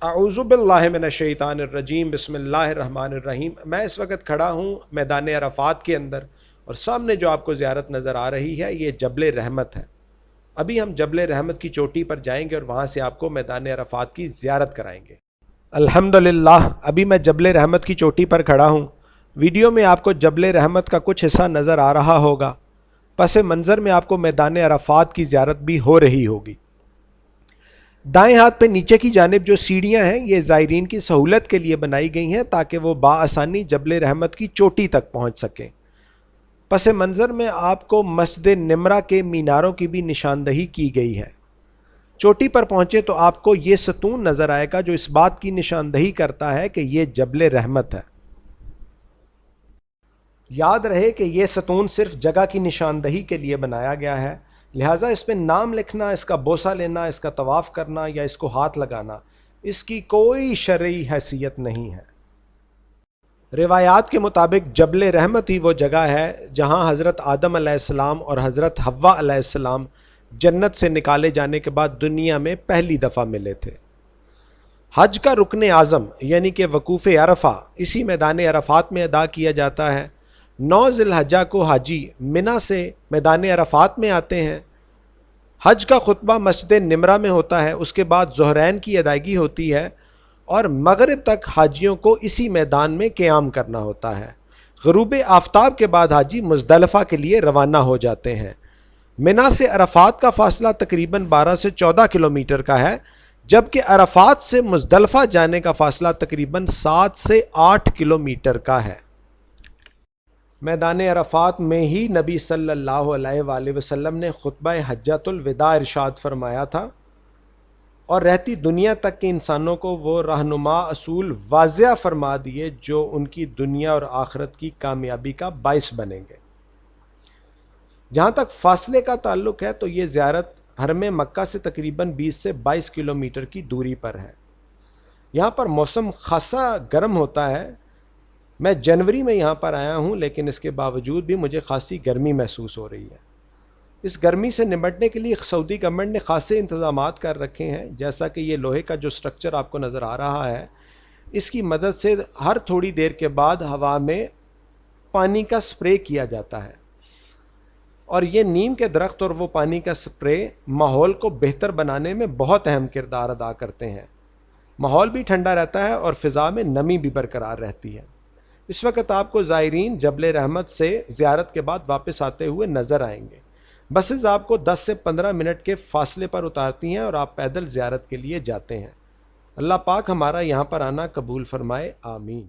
अऊज़ु बिल्लाहि मिनश्शैतानिर्रजीम बिस्मिल्लाहिर्रहमानिर्रहीम। मैं इस वक्त खड़ा हूँ मैदान अरफ़ात के अंदर, और सामने जो आपको ज़ियारत नज़र आ रही है ये जबल रहमत है। अभी हम जबल रहमत की चोटी पर जाएंगे और वहाँ से आपको मैदान अरफ़ात की ज़ियारत कराएंगे। अल्हम्दुलिल्लाह, अभी मैं जबल रहमत की चोटी पर खड़ा हूँ। वीडियो में आपको जबल रहमत का कुछ हिस्सा नज़र आ रहा होगा। पस मंज़र में आपको मैदान अरफ़ात की ज़ियारत भी हो रही होगी। दाएं हाथ पे नीचे की जानिब जो सीढ़ियां हैं ये ज़ायरीन की सहूलत के लिए बनाई गई हैं ताकि वो बाआसानी जबल रहमत की चोटी तक पहुंच सकें। पस मंज़र में आपको मस्जिद निमरा के मीनारों की भी निशानदही की गई है। चोटी पर पहुंचे तो आपको ये सतून नज़र आएगा जो इस बात की निशानदही करता है कि ये जबल रहमत है। याद रहे कि ये सतून सिर्फ जगह की निशानदही के लिए बनाया गया है, लिहाजा इस पर नाम लिखना, इसका बोसा लेना, इसका तवाफ़ करना या इसको हाथ लगाना, इसकी कोई शरई हैसियत नहीं है। रिवायात के मुताबिक जबल रहमत ही वो जगह है जहाँ हज़रत आदम अलैहिस्सलाम और हज़रत हव्वा अलैहिस्सलाम जन्नत से निकाले जाने के बाद दुनिया में पहली दफ़ा मिले थे। हज का रुकन आज़म यानी कि वकूफ़ अरफ़ा इसी मैदान अरफ़ात में अदा किया जाता है। 9 ज़िलहज्जा को हाजी मिना से मैदान अरफ़ात में आते हैं। हज का खुतबा मस्जिद निमरा में होता है, उसके बाद ज़ुहरैन की अदायगी होती है और मगरिब तक हाजियों को इसी मैदान में क़याम करना होता है। ग़ुरूब आफ्ताब के बाद हाजी मुज़दलिफ़ा के लिए रवाना हो जाते हैं। मिना से अरफ़ात का फ़ासला तकरीबन 12 से 14 किलोमीटर का है, जबकि अरफ़ात से मुज़दलिफ़ा जाने का फ़ासला तकरीबन 7 से 8 किलोमीटर का है। मैदान अरफ़ात में ही नबी सल्लल्लाहु अलैहि वसल्लम ने खुतबा हज्जतुल विदा इरशाद फरमाया था और रहती दुनिया तक के इंसानों को वो रहनुमा असूल वाज़िया फरमा दिए जो उनकी दुनिया और आखिरत की कामयाबी का बाइस बनेंगे। जहाँ तक फ़ासले का ताल्लुक़ है तो ये ज़ियारत हरम मक्का से तकरीबन 20 से 22 किलोमीटर की दूरी पर है। यहाँ पर मौसम खासा गर्म होता है। मैं जनवरी में यहाँ पर आया हूँ, लेकिन इसके बावजूद भी मुझे खासी गर्मी महसूस हो रही है। इस गर्मी से निपटने के लिए सऊदी गवर्नमेंट ने खासे इंतज़ामात कर रखे हैं, जैसा कि ये लोहे का जो स्ट्रक्चर आपको नज़र आ रहा है, इसकी मदद से हर थोड़ी देर के बाद हवा में पानी का स्प्रे किया जाता है और ये नीम के दरख्त और वो पानी का स्प्रे माहौल को बेहतर बनाने में बहुत अहम किरदार अदा करते हैं। माहौल भी ठंडा रहता है और फ़िज़ा में नमी भी बरकरार रहती है। इस वक्त आपको ज़ायरीन जबल रहमत से ज़ियारत के बाद वापस आते हुए नज़र आएंगे। बसेज़ आपको 10 से 15 मिनट के फ़ासले पर उतारती हैं और आप पैदल ज़ियारत के लिए जाते हैं। अल्लाह पाक हमारा यहाँ पर आना कबूल फरमाए, आमीन।